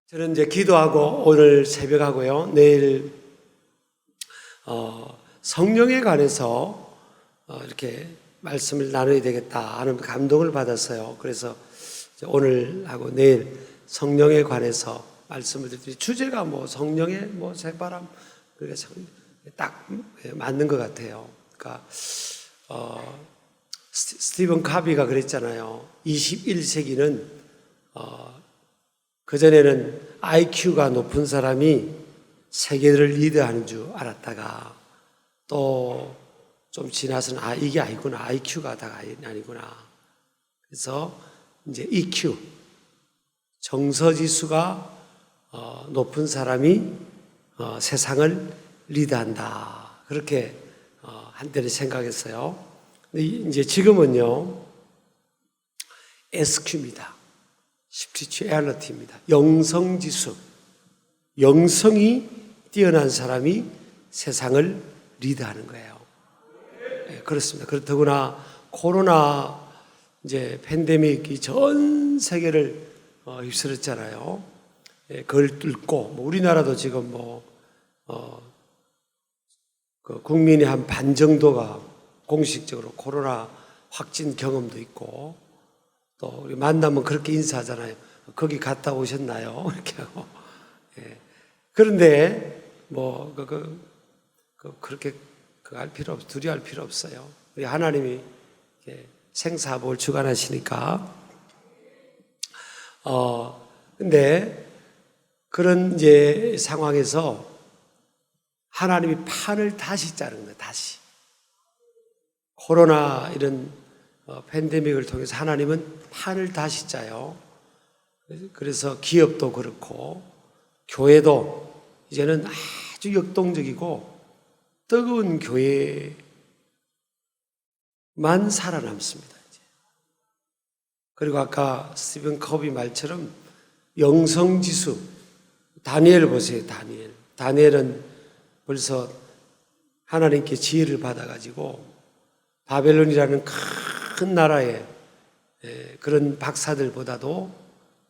저는 이제 기도하고 오늘 새벽하고요. 내일 성령에 관해서 이렇게 말씀을 나눠야 되겠다 하는 감동을 받았어요. 그래서 오늘하고 내일 성령에 관해서 말씀을 드리니 주제가 성령의 새바람, 그래서 딱 맞는 것 같아요. 그러니까 스티븐 카비가 그랬잖아요. 21세기는 그전에는 IQ가 높은 사람이 세계를 리드하는 줄 알았다가 또 좀 지나서는 이게 아니구나. IQ가 다가 아니구나. 그래서 이제 EQ, 정서지수가 높은 사람이 세상을 리드한다. 그렇게 한때는 생각했어요. 근데 이제 지금은요, SQ입니다. 스피리추얼리티입니다. 영성지수, 영성이 뛰어난 사람이 세상을 리드하는 거예요. 네, 그렇습니다. 그렇더구나 코로나 이제 팬데믹이 전 세계를 휩쓸었잖아요. 네, 그걸 뚫고 우리나라도 지금 그 국민의 한 반 정도가 공식적으로 코로나 확진 경험도 있고. 또 우리 만나면 그렇게 인사하잖아요. 거기 갔다 오셨나요? 이렇게 하고. 예. 그런데 그렇게 할 필요 없, 두려워할 필요 없어요. 우리 하나님이 생사복을 주관하시니까. 근데 그런 이제 상황에서 하나님이 판을 다시 자른 거예요. 다시. 코로나 이런 팬데믹을 통해서 하나님은 판을 다시 짜요. 그래서 기업도 그렇고 교회도 이제는 아주 역동적이고 뜨거운 교회만 살아남습니다. 이제. 그리고 아까 스티븐 커비 말처럼 영성지수, 다니엘 보세요. 다니엘은 벌써 하나님께 지혜를 받아가지고 바벨론이라는 큰 나라의 그런 박사들보다도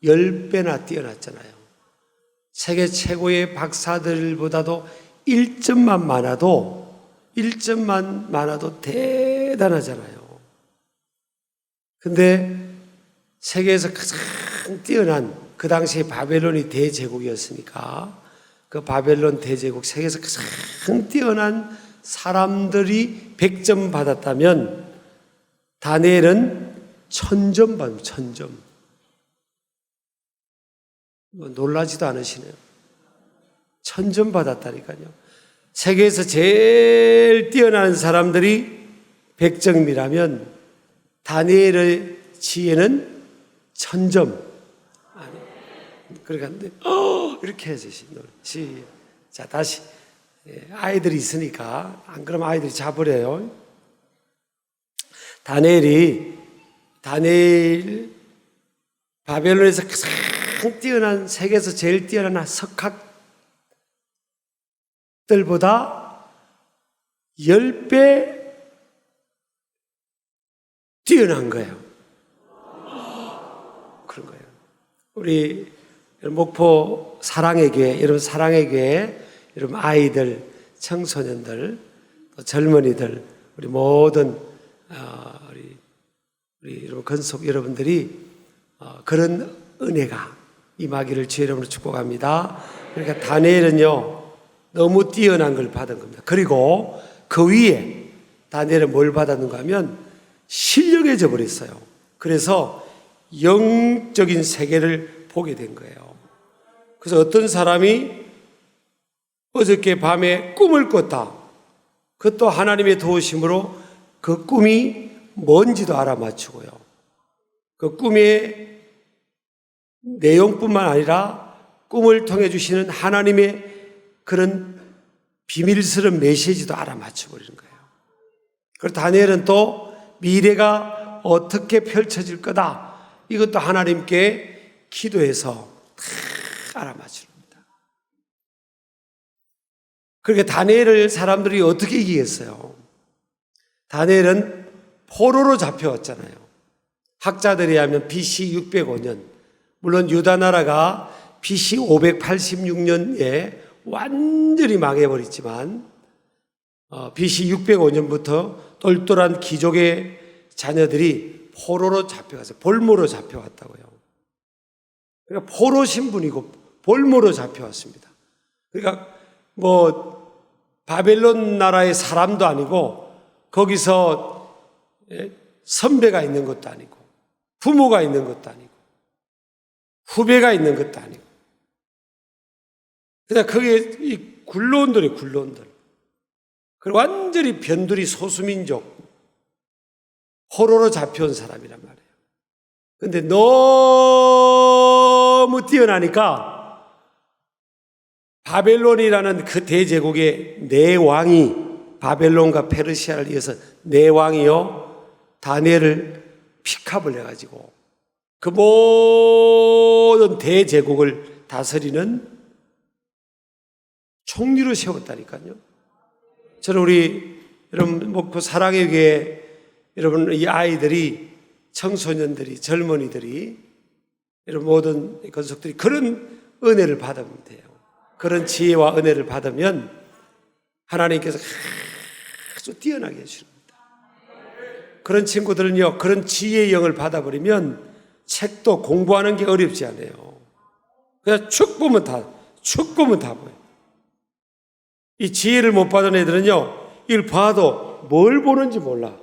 10배나 뛰어났잖아요. 세계 최고의 박사들보다도 1점만 많아도 대단하잖아요. 근데 세계에서 가장 뛰어난, 그 당시에 바벨론이 대제국이었으니까 그 바벨론 대제국, 세계에서 가장 뛰어난 사람들이 100점 받았다면 다니엘은 1000점 받습니다. 1000점. 놀라지도 않으시네요. 1000점 받았다니까요. 세계에서 제일 뛰어난 사람들이 100점이라면 다니엘의 지혜는 1000점. 그러니까 이렇게 해야지. 자, 다시. 아이들이 있으니까 안 그러면 아이들이 잡으려요. 다니엘 바벨론에서 가장 뛰어난, 세계에서 제일 뛰어난 석학들보다 10배 뛰어난 거예요. 그런 거예요. 우리 목포 사랑의 교회, 여러분 사랑의 교회, 여러분 아이들, 청소년들, 또 젊은이들, 우리 모든 우리 여러분 건속 여러분들이 그런 은혜가 임하기를 주의 이름으로 축복합니다. 그러니까 다니엘은요 너무 뛰어난 걸 받은 겁니다. 그리고 그 위에 다니엘은 뭘 받았는가 하면 신령해져 버렸어요. 그래서 영적인 세계를 보게 된 거예요. 그래서 어떤 사람이 어저께 밤에 꿈을 꿨다. 그것도 하나님의 도우심으로 그 꿈이 뭔지도 알아맞추고요. 그 꿈의 내용뿐만 아니라 꿈을 통해 주시는 하나님의 그런 비밀스러운 메시지도 알아맞혀 버리는 거예요. 그리고 다니엘은 또 미래가 어떻게 펼쳐질 거다. 이것도 하나님께 기도해서 다 알아맞춥니다. 그러니까 다니엘을 사람들이 어떻게 이기겠어요? 다니엘은 포로로 잡혀왔잖아요. 학자들에 의하면 BC 605년, 물론 유다 나라가 BC 586년에 완전히 망해버렸지만 BC 605년부터 똘똘한 귀족의 자녀들이 포로로 잡혀갔어요. 볼모로 잡혀왔다고요. 그러니까 포로 신분이고 볼모로 잡혀왔습니다. 그러니까 바벨론 나라의 사람도 아니고 거기서 선배가 있는 것도 아니고 부모가 있는 것도 아니고 후배가 있는 것도 아니고 그냥 그게 이 굴러온들이 굴러온들. 그리고 완전히 변두리 소수민족 포로로 잡혀온 사람이란 말이에요. 근데 너무 뛰어나니까 바벨론이라는 그 대제국의 네 왕이 바벨론과 페르시아를 이어서 네 왕이요 다니엘을 픽업을 해가지고 그 모든 대제국을 다스리는 총리로 세웠다니까요. 저는 우리 여러분 목포 사랑의 교회 여러분 이 아이들이 청소년들이 젊은이들이 여러분 모든 건속들이 그런 은혜를 받으면 돼요. 그런 지혜와 은혜를 받으면 하나님께서 아주 뛰어나게 해주십니다. 그런 친구들은요 그런 지혜의 영을 받아버리면 책도 공부하는 게 어렵지 않아요. 그냥 축 보면 다 보여요. 이 지혜를 못 받은 애들은요 이걸 봐도 뭘 보는지 몰라.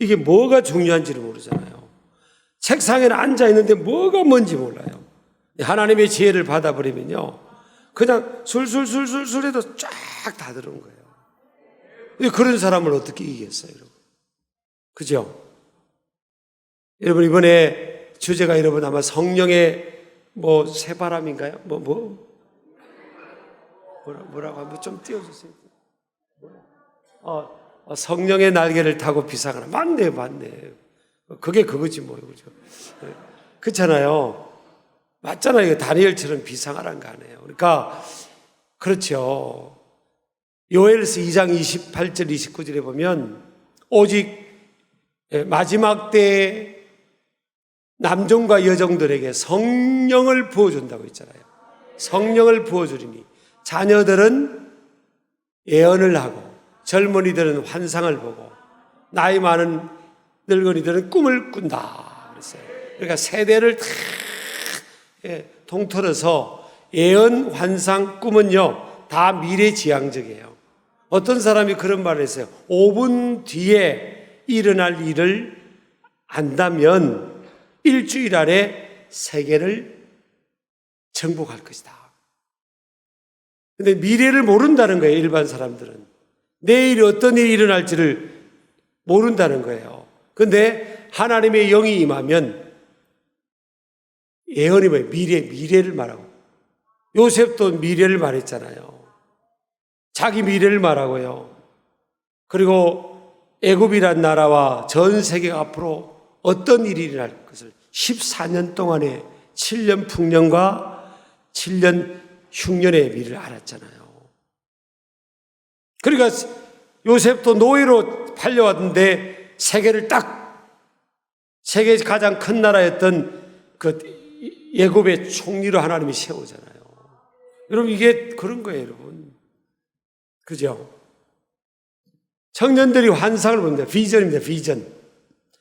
이게 뭐가 중요한지를 모르잖아요. 책상에 앉아있는데 뭐가 뭔지 몰라요. 하나님의 지혜를 받아버리면요 그냥 술술술술 해도 쫙 다 들어온 거예요. 그런 사람을 어떻게 이기겠어요, 여러분? 그죠? 여러분 이번에 주제가 여러분 아마 성령의 새바람인가요? 뭐라고 하면 좀 띄워주세요. 성령의 날개를 타고 비상하라. 맞네. 그게 그거지 그죠? 그렇잖아요. 맞잖아요. 다니엘처럼 비상하라는 거 아니에요. 그러니까 그렇죠. 요엘서 2장 28절 29절에 보면 오직 마지막 때 남종과 여종들에게 성령을 부어준다고 했잖아요. 성령을 부어주리니 자녀들은 예언을 하고 젊은이들은 환상을 보고 나이 많은 늙은이들은 꿈을 꾼다 그랬어요. 그러니까 세대를 다 통틀어서 예언, 환상, 꿈은요 다 미래지향적이에요. 어떤 사람이 그런 말을 했어요. 5분 뒤에 일어날 일을 안다면 일주일 안에 세계를 정복할 것이다. 근데 미래를 모른다는 거예요. 일반 사람들은 내일 어떤 일이 일어날지를 모른다는 거예요. 그런데 하나님의 영이 임하면 예언이 뭐예요? 미래를 말하고 요셉도 미래를 말했잖아요. 자기 미래를 말하고요. 그리고 애굽이란 나라와 전 세계가 앞으로 어떤 일이 일어날 것을 14년 동안의 7년 풍년과 7년 흉년의 미를 알았잖아요. 그러니까 요셉도 노예로 팔려왔는데 세계 가장 큰 나라였던 그 애굽의 총리로 하나님이 세우잖아요. 여러분 이게 그런 거예요, 여러분. 그죠? 청년들이 환상을 봅니다. 비전입니다, 비전.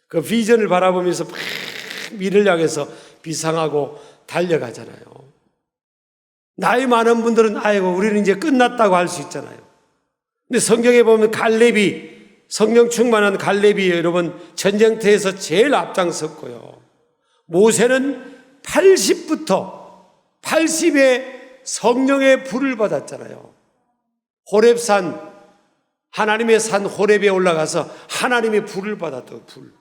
그 비전을 바라보면서 막 미래를 향해서 비상하고 달려가잖아요. 나이 많은 분들은 아이고 우리는 이제 끝났다고 할 수 있잖아요. 근데 성경에 보면 성령 충만한 갈렙이 여러분 전쟁터에서 제일 앞장섰고요. 모세는 80에 성령의 불을 받았잖아요. 호렙산, 하나님의 산 호렙에 올라가서 하나님의 불을 받았다고, 불.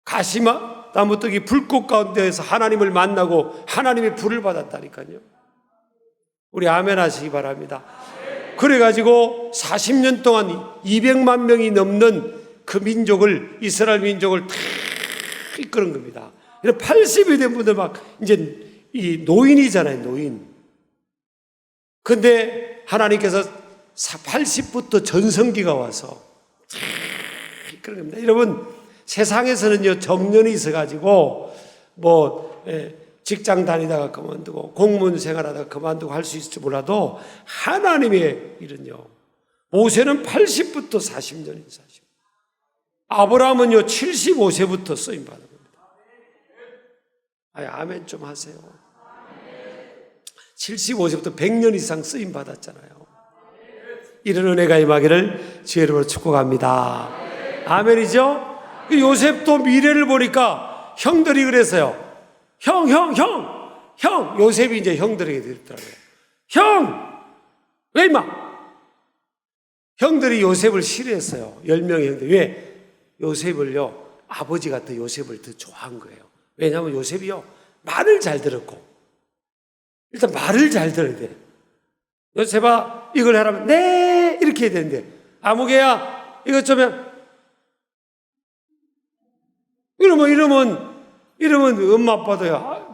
가시마 나무떡이 불꽃 가운데에서 하나님을 만나고 하나님의 불을 받았다니까요. 우리 아멘 하시기 바랍니다. 그래가지고 40년 동안 200만 명이 넘는 그 민족을, 이스라엘 민족을 다 이끄는 겁니다. 80이 된 분들 막 이제 이 노인이잖아요, 노인. 근데 하나님께서 80부터 전성기가 와서 이끄는 겁니다. 여러분, 세상에서는요, 정년이 있어가지고 직장 다니다가 그만두고 공무원 생활하다가 그만두고 할 수 있을지 몰라도 하나님의 일은요, 모세는 80부터 40년이 40. 아브라함은요 75세부터 쓰임 받은 겁니다. 아멘 좀 하세요. 75세부터 100년 이상 쓰임 받았잖아요. 이런 은혜가 임하기를 주의 이름으로 축복합니다. 아멘이죠? 요셉도 미래를 보니까 형들이 그랬어요. 형, 요셉이 이제 형들에게 드렸더라고요. 형! 왜 임마? 형들이 요셉을 싫어했어요. 10명의 형들. 왜? 요셉을요, 아버지가 더 요셉을 더 좋아한 거예요. 왜냐하면 요셉이요, 말을 잘 들었고, 일단 말을 잘 들어야 돼. 요셉아, 이걸 하라면, 네! 이렇게 해야 되는데, 아무개야, 이것 좀 해. 이러면 엄마 아빠도요,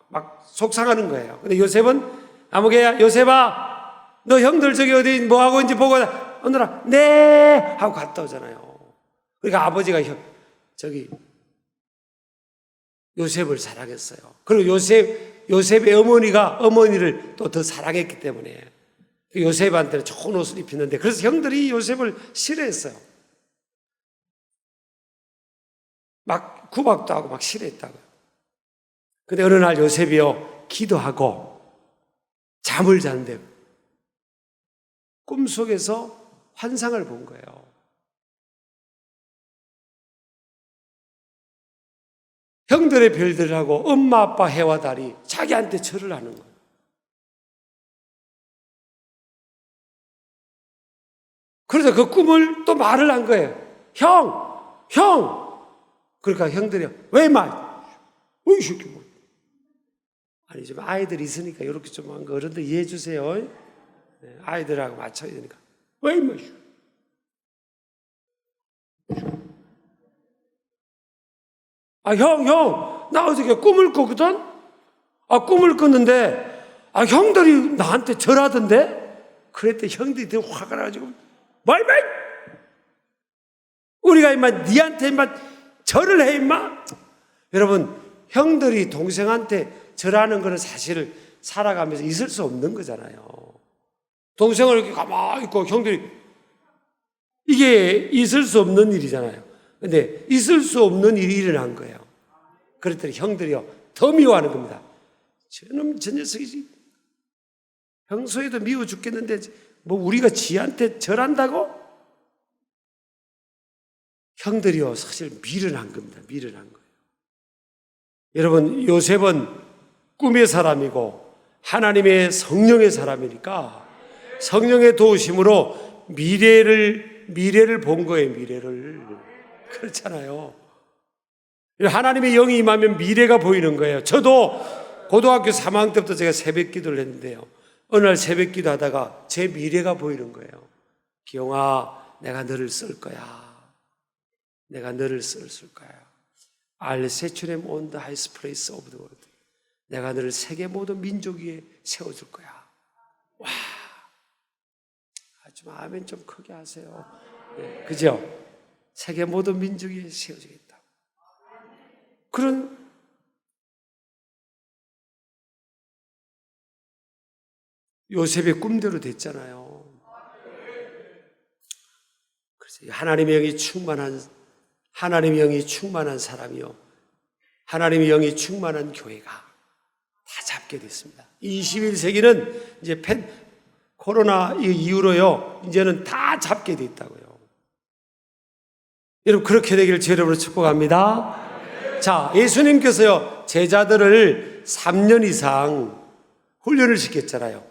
막 속상하는 거예요. 근데 요셉은, 아무개야, 요셉아, 너 형들 저기 어디 뭐 하고 있는지 보고, 오늘아, 네! 하고 갔다 오잖아요. 그러니까 아버지가 요셉을 사랑했어요. 그리고 요셉의 어머니를 또 더 사랑했기 때문에 요셉한테는 좋은 옷을 입히는데, 그래서 형들이 요셉을 싫어했어요. 막 구박도 하고 막 싫어했다고요. 근데 어느 날 요셉이요, 기도하고 잠을 자는데 꿈속에서 환상을 본 거예요. 형들의 별들하고 엄마 아빠 해와 달이 자기한테 절을 하는 거예요. 그래서 그 꿈을 또 말을 한 거예요. 형! 그러니까 형들이 왜 말? 이 새끼 뭐. 아니 좀 아이들이 있으니까 이렇게 좀 한 거 어른들 이해해 주세요. 아이들하고 맞춰야 되니까 왜 임마? 형, 나 어저께 꿈을 꿨거든? 꿈을 꿨는데, 형들이 나한테 절하던데? 그랬더니 형들이 되게 화가 나가지고, 말! 우리가 임마, 니한테 임마, 절을 해, 임마? 여러분, 형들이 동생한테 절하는 거는 사실 살아가면서 있을 수 없는 거잖아요. 동생을 이렇게 가만히 있고, 형들이, 이게 있을 수 없는 일이잖아요. 근데 있을 수 없는 일이 일어난 거예요. 그랬더니 형들이요, 더 미워하는 겁니다. 저놈 저 녀석이지. 평소에도 미워 죽겠는데 뭐 우리가 지한테 절한다고? 형들이요, 사실 미련한 겁니다. 미련한 거예요. 여러분, 요셉은 꿈의 사람이고 하나님의 성령의 사람이니까 성령의 도우심으로 미래를 본 거예요. 미래를. 그렇잖아요. 하나님의 영이 임하면 미래가 보이는 거예요. 저도 고등학교 3학년 때부터 제가 새벽 기도를 했는데요, 어느 날 새벽 기도 하다가 제 미래가 보이는 거예요. 기영아, 내가 너를 쓸 거야. 내가 너를 쓸 거야. I'll set you on the highest place of the world. 내가 너를 세계 모든 민족 위에 세워줄 거야. 와, 좀 아멘 좀 크게 하세요. 네, 그죠? 세계 모든 민족 위에 세워주겠다. 그런 요셉의 꿈대로 됐잖아요. 그래서 하나님의 영이 충만한 사람이요, 하나님의 영이 충만한 교회가 다 잡게 됐습니다. 21세기는 이제 코로나 이후로요, 이제는 다 잡게 됐다고요. 여러분, 그렇게 되기를 제 이름으로 축복합니다. 자, 예수님께서요, 제자들을 3년 이상 훈련을 시켰잖아요.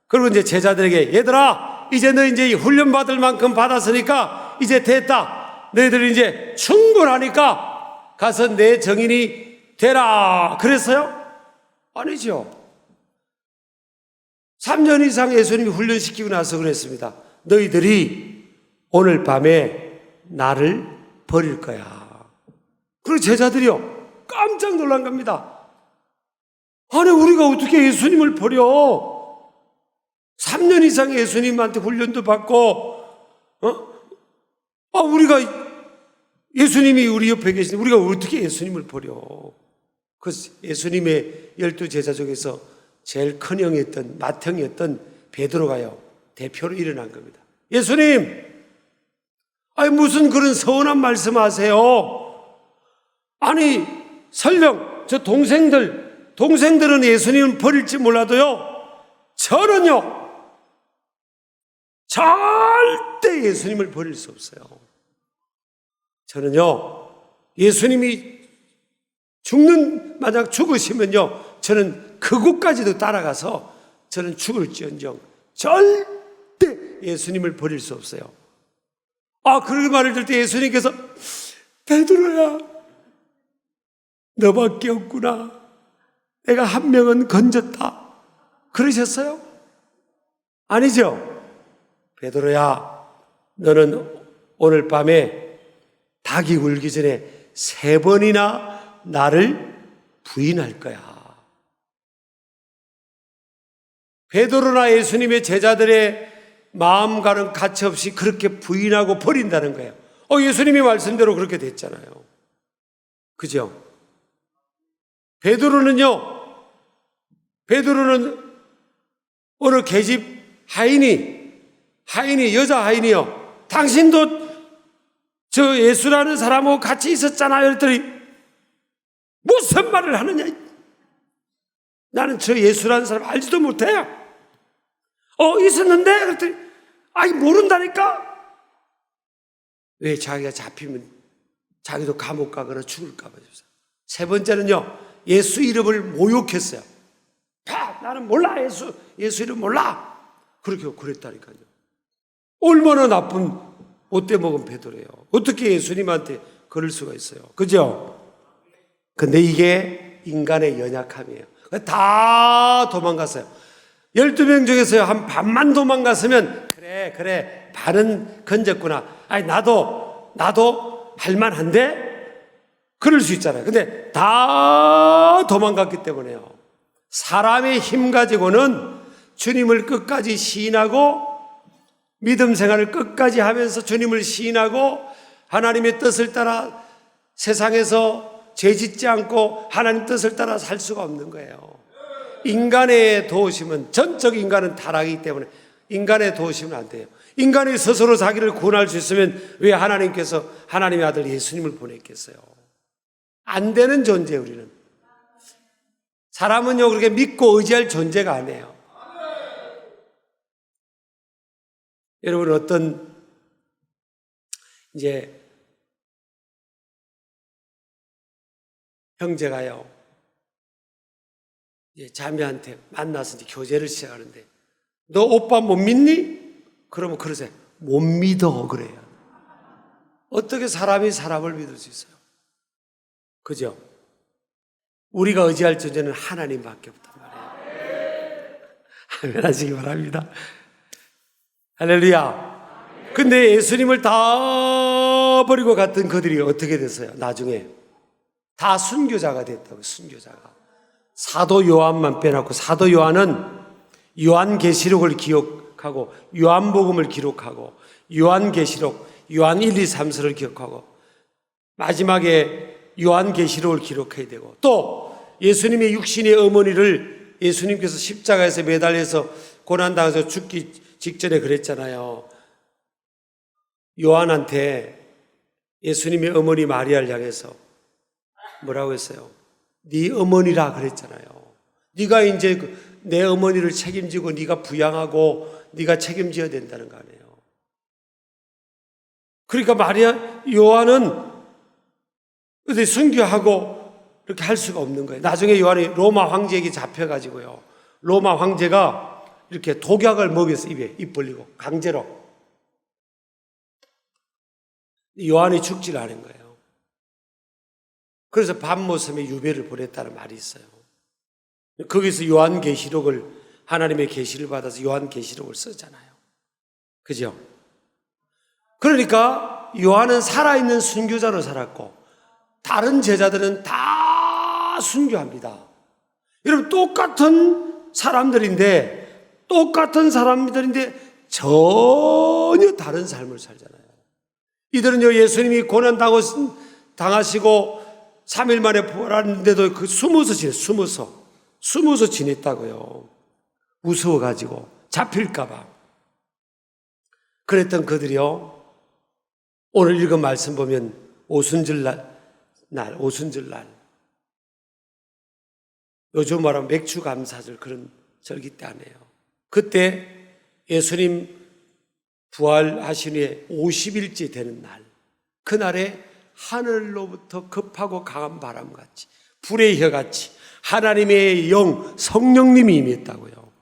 그리고 이제 제자들에게, 얘들아, 이제 너 이제 훈련 받을 만큼 받았으니까 이제 됐다. 너희들이 이제 충분하니까 가서 내 정인이 되라. 그랬어요? 아니죠. 3년 이상 예수님이 훈련시키고 나서 그랬습니다. 너희들이 오늘 밤에 나를 버릴 거야. 그리고 제자들이요, 깜짝 놀란 겁니다. 아니, 우리가 어떻게 예수님을 버려? 3년 이상 예수님한테 훈련도 받고, 우리가 예수님이 우리 옆에 계시는데 우리가 어떻게 예수님을 버려? 그 예수님의 12제자 중에서 제일 큰 형이었던 맏형이었던 베드로가요, 대표로 일어난 겁니다. 예수님, 아니 무슨 그런 서운한 말씀하세요? 아니 설령 저 동생들은 예수님을 버릴지 몰라도요, 저는요 절대 예수님을 버릴 수 없어요. 저는요 예수님이 만약 죽으시면요, 저는 그곳까지도 따라가서 저는 죽을지언정 절대 예수님을 버릴 수 없어요. 그런 말을 들 때 예수님께서 베드로야, 너밖에 없구나, 내가 한 명은 건졌다 그러셨어요? 아니죠? 베드로야, 너는 오늘 밤에 닭이 울기 전에 3번이나 나를 부인할 거야. 베드로나 예수님의 제자들의 마음과는 가차없이 그렇게 부인하고 버린다는 거예요. 예수님이 말씀대로 그렇게 됐잖아요. 그죠? 베드로는 어느 계집 하인이 여자 하인이요, 당신도 저 예수라는 사람하고 같이 있었잖아요. 그랬더니 무슨 말을 하느냐, 나는 저 예수라는 사람 알지도 못해. 있었는데? 그랬더니 모른다니까. 왜? 자기가 잡히면 자기도 감옥 가거나 죽을까 봐. 3번째는요, 예수 이름을 모욕했어요. 나는 몰라, 예수 이름 몰라, 그렇게 그랬다니까요. 얼마나 나쁜 못돼 먹은 베드로예요. 어떻게 예수님한테 그럴 수가 있어요? 그죠? 근데 이게 인간의 연약함이에요. 다 도망갔어요. 12명 중에서 한 반만 도망갔으면 그래 반은 건졌구나, 나도 할만한데 그럴 수 있잖아요. 근데 다 도망갔기 때문에요, 사람의 힘 가지고는 주님을 끝까지 시인하고 믿음 생활을 끝까지 하면서 주님을 시인하고 하나님의 뜻을 따라 세상에서 죄짓지 않고 하나님 뜻을 따라 살 수가 없는 거예요. 인간의 도우심은, 전적 인간은 타락이기 때문에 인간의 도우심은 안 돼요. 인간이 스스로 자기를 구원할 수 있으면 왜 하나님께서 하나님의 아들 예수님을 보냈겠어요? 안 되는 존재예요. 우리는 사람은요 그렇게 믿고 의지할 존재가 아니에요. 여러분, 어떤 이제 형제가요, 자매한테 만나서 이제 교제를 시작하는데, 너 오빠 못 믿니? 그러면 그러세요. 못 믿어 그래요. 어떻게 사람이 사람을 믿을 수 있어요? 그죠? 우리가 의지할 존재는 하나님밖에 없단 말이에요. 아멘 하시기 바랍니다. 할렐루야. 근데 예수님을 다 버리고 갔던 그들이 어떻게 됐어요? 나중에 다 순교자가 됐다고. 순교자가. 사도 요한만 빼놓고, 사도 요한은 요한계시록을 기억하고 요한복음을 기록하고 요한계시록, 요한 1, 2, 3서를 기억하고 마지막에 요한계시록을 기록해야 되고, 또 예수님의 육신의 어머니를 예수님께서 십자가에서 매달려서 고난당해서 죽기 직전에 그랬잖아요. 요한한테 예수님의 어머니 마리아를 향해서 뭐라고 했어요? 네 어머니라 그랬잖아요. 네가 이제 내 어머니를 책임지고 네가 부양하고 네가 책임져야 된다는 거 아니에요. 그러니까 요한은 어디 순교하고 이렇게 할 수가 없는 거예요. 나중에 요한이 로마 황제에게 잡혀가지고요, 로마 황제가 이렇게 독약을 먹여서 입 벌리고 강제로, 요한이 죽질 않은 거예요. 그래서 밤모섬에 유배를 보냈다는 말이 있어요. 거기서 요한계시록을, 하나님의 계시를 받아서 요한계시록을 쓰잖아요. 그죠? 그러니까 요한은 살아있는 순교자로 살았고 다른 제자들은 다 순교합니다. 여러분, 똑같은 사람들인데 전혀 다른 삶을 살잖아요. 이들은요, 예수님이 고난 당하시고 3일 만에 부활하는데도 그 숨어서 지냈다고요. 무서워가지고 잡힐까봐. 그랬던 그들이요, 오늘 읽은 말씀 보면 오순절날, 요즘 말하면 맥주감사절, 그런 절기 때 안 해요. 그때 예수님 부활하신 후에 50일째 되는 날, 그날에 하늘로부터 급하고 강한 바람같이, 불의 혀같이 하나님의 영 성령님이 임했다고요.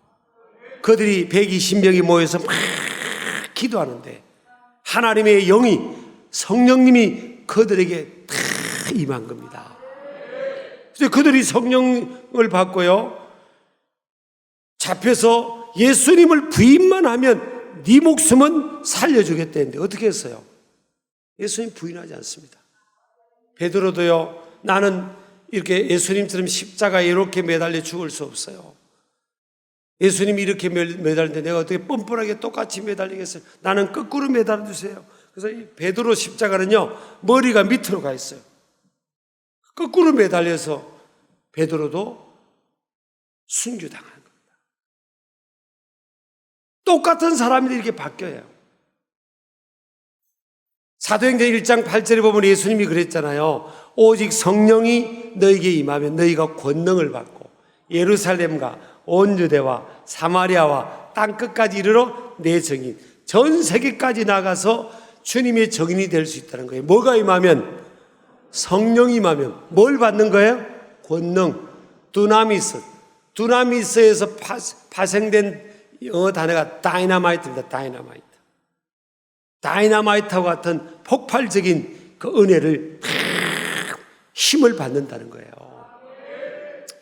그들이 120명이 모여서 막 기도하는데 하나님의 영이, 성령님이 그들에게 다 임한 겁니다. 그래서 그들이 성령을 받고요, 잡혀서 예수님을 부인만 하면 네 목숨은 살려주겠다 했는데 어떻게 했어요? 예수님 부인하지 않습니다. 베드로도요, 나는 이렇게 예수님처럼 십자가에 이렇게 매달려 죽을 수 없어요. 예수님이 이렇게 매달리는데 내가 어떻게 뻔뻔하게 똑같이 매달리겠어요? 나는 거꾸로 매달아 주세요. 그래서 이 베드로 십자가는요, 머리가 밑으로 가 있어요. 거꾸로 매달려서 베드로도 순교당한 겁니다. 똑같은 사람들이 이렇게 바뀌어요. 사도행전 1장 8절에 보면 예수님이 그랬잖아요. 오직 성령이 너에게 임하면 너희가 권능을 받고 예루살렘과 온 유대와 사마리아와 땅끝까지 이르러 내 증인, 전 세계까지 나가서 주님의 증인이 될 수 있다는 거예요. 뭐가 임하면? 성령이 임하면 뭘 받는 거예요? 권능, 두나미스. 두나미스에서 파생된 영어 단어가 다이너마이트입니다. 다이너마이트와 같은 폭발적인 그 은혜를, 힘을 받는다는 거예요.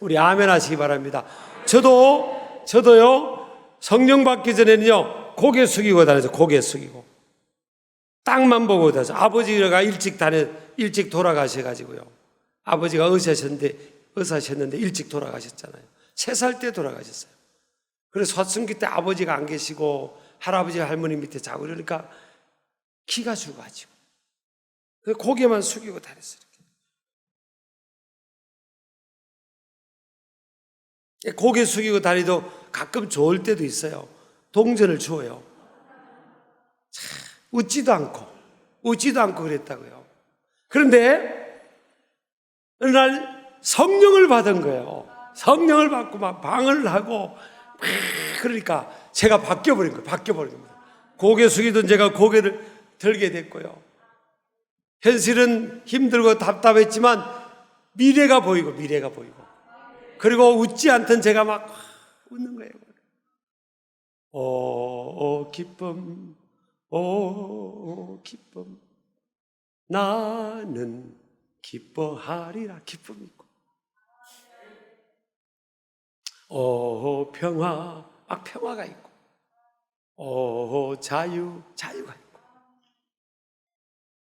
우리 아멘 하시기 바랍니다. 저도요, 성령 받기 전에는요, 고개 숙이고 다녔어요. 고개 숙이고. 땅만 보고 다녔어요. 아버지가 일찍 돌아가셔가지고요. 아버지가 의사셨는데 일찍 돌아가셨잖아요. 3살 때 돌아가셨어요. 그래서 사춘기 때 아버지가 안 계시고 할아버지 할머니 밑에 자고 이러니까 기가 죽어가지고 고개만 숙이고 다녔어요. 고개 숙이고 다니도 가끔 좋을 때도 있어요. 동전을 주어요. 웃지도 않고 그랬다고요. 그런데 어느 날 성령을 받은 거예요. 성령을 받고 막 방언을 하고 그러니까 제가 바뀌어버린 겁니다. 고개 숙이던 제가 고개를 들게 됐고요. 현실은 힘들고 답답했지만 미래가 보이고 그리고 웃지 않던 제가 막 웃는 거예요. 기쁨, 기쁨, 나는 기뻐하리라. 기쁨이 있고, 평화, 평화가 있고, 자유가 있고.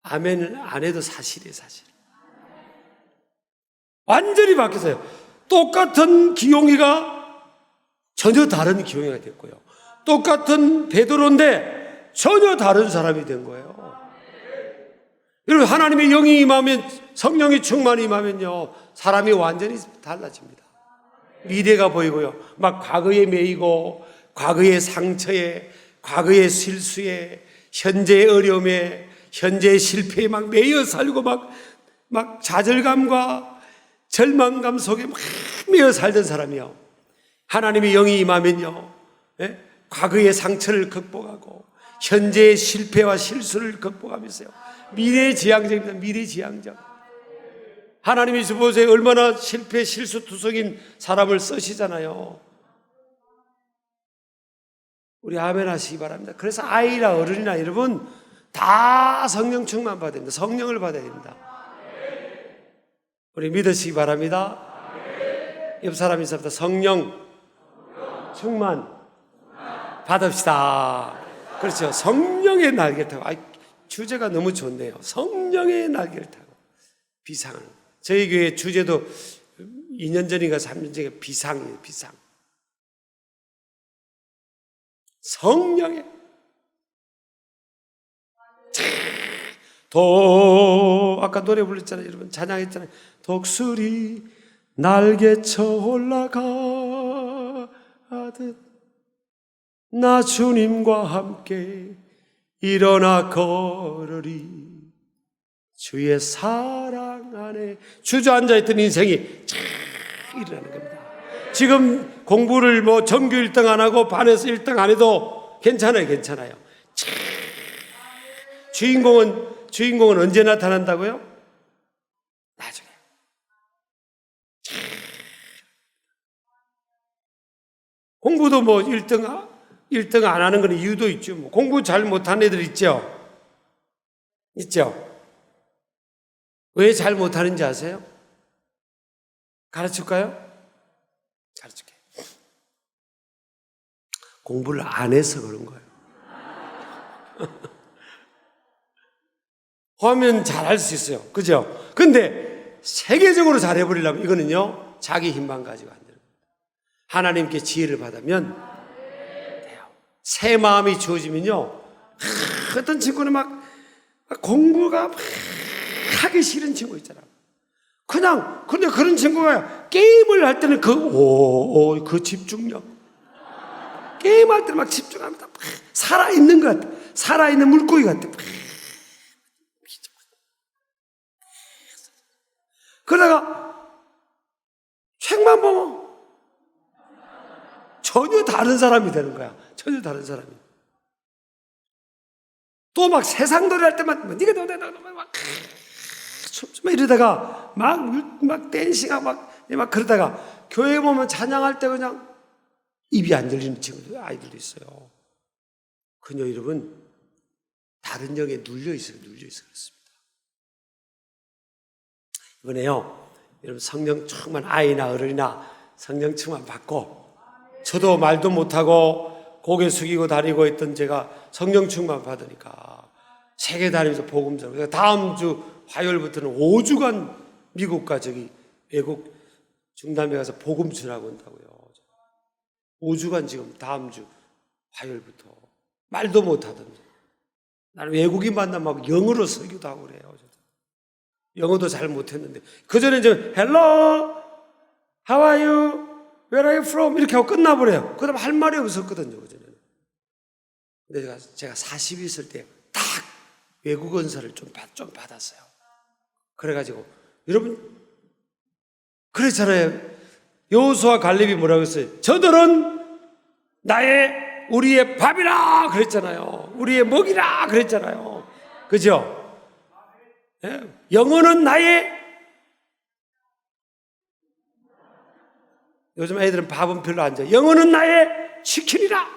아멘을 안 해도 사실이에요, 사실. 완전히 바뀌었어요. 똑같은 기용이가 전혀 다른 기용이가 됐고요. 똑같은 베드로인데 전혀 다른 사람이 된 거예요. 여러분, 하나님의 영이 임하면, 성령이 충만히 임하면요, 사람이 완전히 달라집니다. 미래가 보이고요. 막 과거에 매이고, 과거의 상처에, 과거의 실수에, 현재의 어려움에, 현재의 실패에 막 매여 살고 막 좌절감과 절망감 속에 막 매여 살던 사람이요, 하나님의 영이 임하면요, 과거의 상처를 극복하고 현재의 실패와 실수를 극복하면서요, 미래지향적입니다. 미래지향적. 하나님이 보세요, 얼마나 실패 실수투성인 사람을 쓰시잖아요. 우리 아멘 하시기 바랍니다. 그래서 아이나 어른이나 여러분 다 성령 충만 받아야 됩니다. 성령을 받아야 됩니다. 우리 믿으시기 바랍니다. 옆 사람이 있습니다. 성령 충만 받읍시다. 그렇죠. 성령의 날개를 타고. 주제가 너무 좋네요. 성령의 날개를 타고 비상을. 저희 교회 주제도 2년 전인가 3년 전에 비상이에요. 비상. 성령의 아까 노래 불렀잖아요. 여러분 찬양했잖아요. 독수리 날개쳐 올라가듯 나 주님과 함께 일어나 걸으리. 주의 사랑 안에 주저앉아있던 인생이 쫙 일어나는 겁니다. 지금 공부를 전교 1등 안 하고 반에서 1등 안 해도 괜찮아요. 주인공은 언제 나타난다고요? 나중에. 공부도 1등 안 하는 건 이유도 있죠. 공부 잘 못하는 애들 있죠? 왜 잘 못하는지 아세요? 가르칠까요? 가르칠게요. 공부를 안 해서 그런 거예요. 하면 잘할 수 있어요. 그죠? 근데 세계적으로 잘해버리려면 이거는요, 자기 힘만 가지고 안 되는 거예요. 하나님께 지혜를 받으면 돼요. 새 마음이 주어지면요, 어떤 친구는 막 공부가 막 하기 싫은 친구 있잖아. 근데 그런 친구가 게임을 할 때는 그 집중력. 게임할 때는 막 집중합니다. 살아있는 것 같아. 살아있는 물고기 같아. 그러다가 책만 보면 전혀 다른 사람이 되는 거야. 전혀 다른 사람이. 또 막 세상 노래 할 때만 네가 막 이러다가 막 댄싱하고 막 그러다가 교회 보면 찬양할 때 그냥 입이 안 들리는 친구들, 아이들도 있어요. 그녀 여러분 다른 영에 눌려 있어요. 그렇습니다. 이번에요, 여러분 성령 충만 아이나 어른이나 성령 충만 받고, 저도 말도 못하고 고개 숙이고 다니고 있던 제가 성령 충만 받으니까 세계 다니면서 복음 전하고, 다음 주 화요일부터는 5주간 미국과 외국 중남미에 가서 복음 전하고 온다고요. 5주간 지금 다음 주 화요일부터 말도 못하던데, 나는 외국인 만나면 영어로 설교도 하고 그래요. 영어도 잘 못했는데, 그전에 hello, how are you, where are you from 이렇게 하고 끝나버려요. 그 다음에 할 말이 없었거든요, 그전에는. 근데 제가 40이 있을 때 딱 외국 언사를 좀 받았어요. 그래가지고 여러분 그랬잖아요. 여호수아 갈렙이 뭐라고 했어요? 저들은 우리의 밥이라 그랬잖아요. 우리의 먹이라 그랬잖아요. 그죠? 예? 영어는 요즘 애들은 밥은 별로 안 좋아해요. 영어는 나의 치킨이라,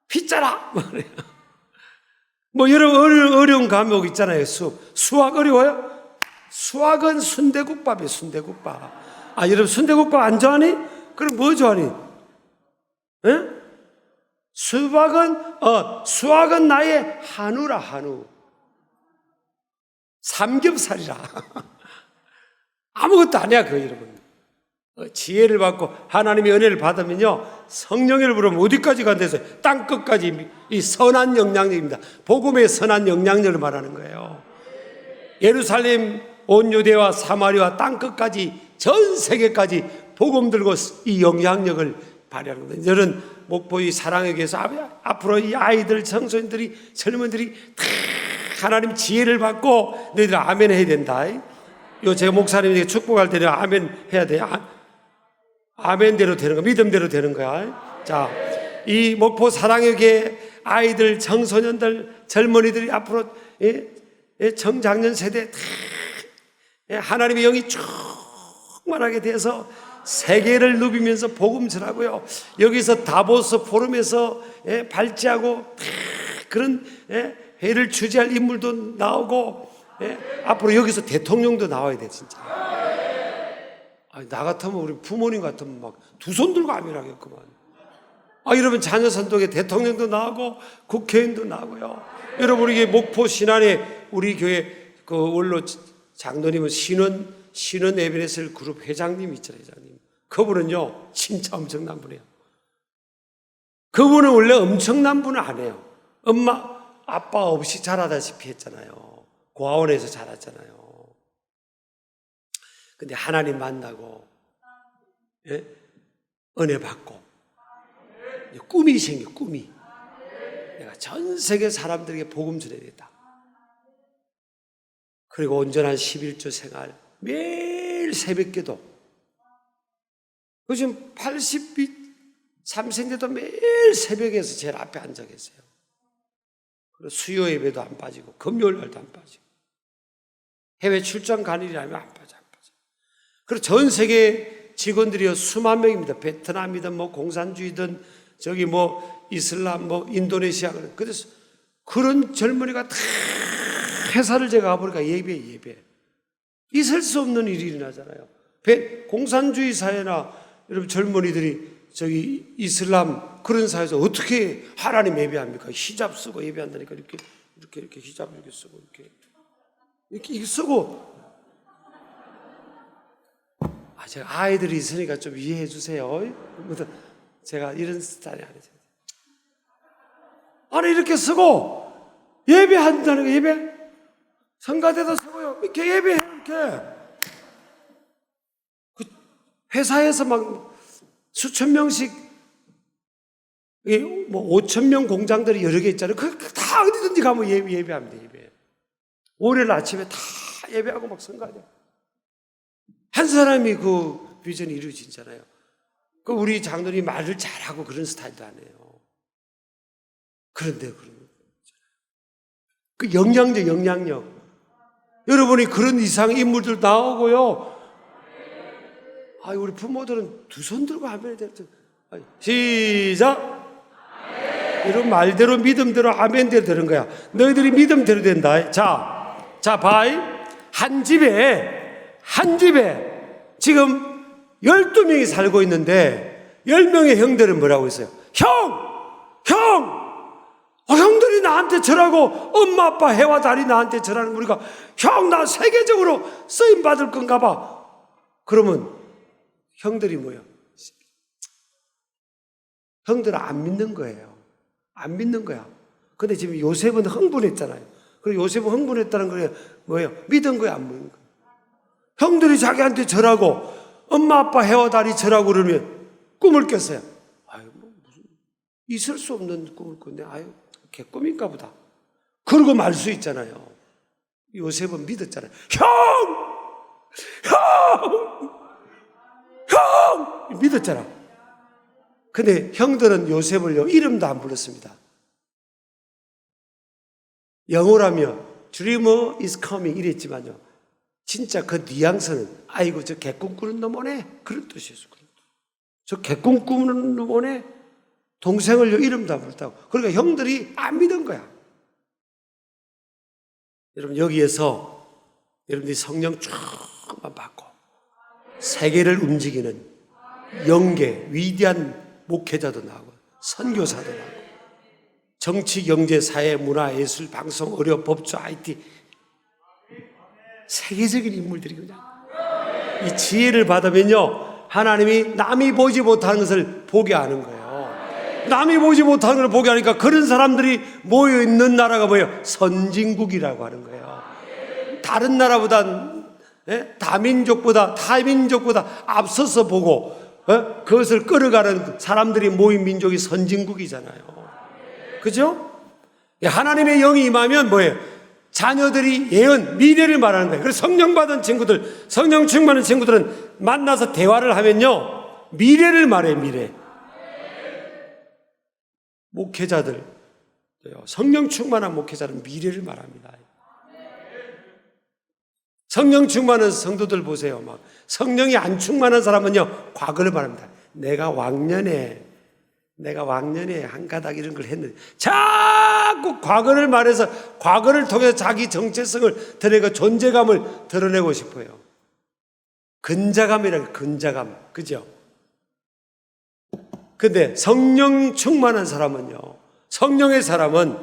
피자라. 여러 어려운 과목 있잖아요. 수학 어려워요? 수학은 순대국밥이에요. 순대국밥. 여러분 순대국밥 안 좋아하니? 그럼 뭐 좋아하니? 예? 수학은 나의 한우라, 한우. 삼겹살이라. 아무것도 아니야, 여러분. 지혜를 받고 하나님의 은혜를 받으면요, 성령을 부르면 어디까지 간대서 땅끝까지 이 선한 영향력입니다. 복음의 선한 영향력을 말하는 거예요. 예루살렘, 온 유대와 사마리아 땅끝까지, 전 세계까지 복음 들고 이 영향력을 발휘하는 겁니다. 이런 목포 이 사랑에 계서 앞으로 이 아이들, 청소년들이, 젊은들이 다 하나님 지혜를 받고 너희들 아멘 해야 된다. 제가 목사님에게 축복할 때는 아멘 해야 돼. 아멘대로 되는 거야. 믿음대로 되는 거야. 자, 이 목포 사랑의 교회 아이들, 청소년들, 젊은이들이 앞으로 청장년 세대 다 하나님의 영이 충만하게 돼서 세계를 누비면서 복음 전하고요. 여기서 다보스 포럼에서 발제하고 그런 회를 주재할 인물도 나오고, 앞으로 여기서 대통령도 나와야 돼, 진짜. 나 같으면, 우리 부모님 같으면 막 두 손 들고 아멘하겠구만. 여러분 자녀 선동에 대통령도 나오고 국회의원도 나오고요. 여러분 우리 목포 신안에 우리 교회 원로 장로님은 신원 에베네셀 그룹 회장님 있잖아요, 회장님. 그분은요 진짜 엄청난 분이에요. 그분은 원래 엄청난 분은 아니에요. 아빠 없이 자라다시피 했잖아요. 고아원에서 자랐잖아요. 근데 하나님 만나고, 예? 은혜 받고, 꿈이 생겨, 꿈이. 내가 전 세계 사람들에게 복음 전해야겠다. 그리고 온전한 11조 생활, 매일 새벽기도. 요즘 83세인데도 매일 새벽에서 제일 앞에 앉아 계세요. 그리고 수요 예배도 안 빠지고, 금요일 날도 안 빠지고, 해외 출장 간 일이라면 안 빠져. 그리고 전 세계 직원들이요, 수만 명입니다. 베트남이든 뭐 공산주의든 저기 뭐 이슬람 뭐 인도네시아. 그래서 그런 젊은이가 다 회사를 제가 가보니까 예배. 있을 수 없는 일이 일어나잖아요. 공산주의 사회나 여러분 젊은이들이 저기 이슬람 그런 사회에서 어떻게 하나님 예배합니까? 히잡 쓰고 예배한다니까 이렇게 히잡 이렇게 쓰고 이렇게 쓰고. 제가 아이들이 있으니까 좀 이해해 주세요. 제가 이런 스타일이 아니죠. 아니 이렇게 쓰고 예배한다는 거, 예배 성가대도 쓰고요. 이렇게 예배해 이렇게. 그 회사에서 막 수천 명씩 뭐 5천 명 공장들이 여러 개 있잖아요. 그 다 어디든지 가면 예배합니다. 예배. 월요일 아침에 다 예배하고 막 성가대. 한 사람이 그 비전이 이루어지잖아요. 그 우리 장로님이 말을 잘하고 그런 스타일도 아니에요. 그런데 그 영향력. 여러분이 그런 이상 인물들 나오고요. 우리 부모들은 두 손 들고 아멘 될 때. 시작. 이런 말대로 믿음대로 아멘대로 되는 거야. 너희들이 믿음대로 된다. 자, 바이 한 집에 지금 12명이 살고 있는데 10명의 형들은 뭐라고 했어요? 형들이 나한테 절하고 엄마 아빠 해와 달이 나한테 절하는 우리가 나 세계적으로 쓰임 받을 건가 봐. 그러면 형들이 뭐예요? 형들은 안 믿는 거예요. 안 믿는 거야. 근데 지금 요셉은 흥분했잖아요. 그리고 요셉은 흥분했다는 거 뭐예요? 믿은 거야, 안 믿는 거야? 형들이 자기한테 절하고 엄마 아빠 해와 달이 절하고 그러면 꿈을 꿨어요. 무슨 있을 수 없는 꿈을 꿨네. 개꿈인가 보다. 그러고 말 수 있잖아요. 요셉은 믿었잖아요. 형! 믿었잖아. 근데 형들은 요셉을요, 이름도 안 불렀습니다. 영어라면 Dreamer is coming 이랬지만요, 진짜 그 뉘앙스는 아이고 저 개꿈 꾸는 놈 오네 그런 뜻이었어요. 저 개꿈 꾸는 놈 오네. 동생을요 이름도 안 불렀다고. 그러니까 형들이 안 믿은 거야. 여러분 여기에서 여러분들이 성령 쭉만 받고 세계를 움직이는 영계 위대한 목회자도 나오고 선교사도 나오고 정치, 경제, 사회, 문화, 예술, 방송, 의료, 법조, IT 세계적인 인물들이 그냥 이 지혜를 받으면요 하나님이 남이 보지 못하는 것을 보게 하는 거예요. 남이 보지 못하는 걸 보게 하니까 그런 사람들이 모여있는 나라가 뭐예요? 선진국이라고 하는 거예요. 다른 나라보다 다민족보다 타민족보다 앞서서 보고 그것을 끌어가는 사람들이 모인 민족이 선진국이잖아요. 그죠? 하나님의 영이 임하면 뭐예요? 자녀들이 예언, 미래를 말하는 거예요. 그래서 성령 받은 친구들, 성령 충만한 친구들은 만나서 대화를 하면요 미래를 말해요. 미래. 목회자들, 성령 충만한 목회자는 미래를 말합니다. 성령 충만한 성도들 보세요. 막 성령이 안 충만한 사람은요 과거를 말합니다. 내가 왕년에 한 가닥 이런 걸 했는데 자꾸 과거를 말해서 과거를 통해서 자기 정체성을 드러내고 존재감을 드러내고 싶어요. 근자감이라고. 근자감, 그죠? 근데 성령 충만한 사람은요, 성령의 사람은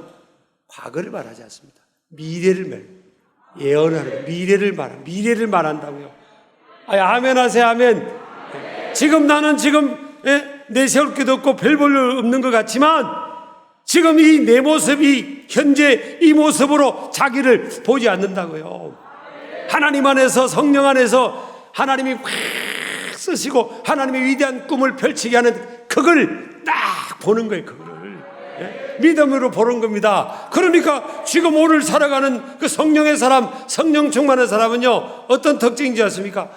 과거를 말하지 않습니다. 미래를 예언하는 거예요. 미래를 말한다고요. 아멘 하세요. 아멘. 지금 나는 내세울 게도 없고 별 볼 일 없는 것 같지만 지금 이 내 모습이 현재 이 모습으로 자기를 보지 않는다고요. 하나님 안에서, 성령 안에서 하나님이 확 쓰시고 하나님의 위대한 꿈을 펼치게 하는 그걸 딱 보는 거예요. 그거를 믿음으로 보는 겁니다. 그러니까 지금 오늘 살아가는 그 성령의 사람, 성령 충만한 사람은요, 어떤 특징인지 아십니까?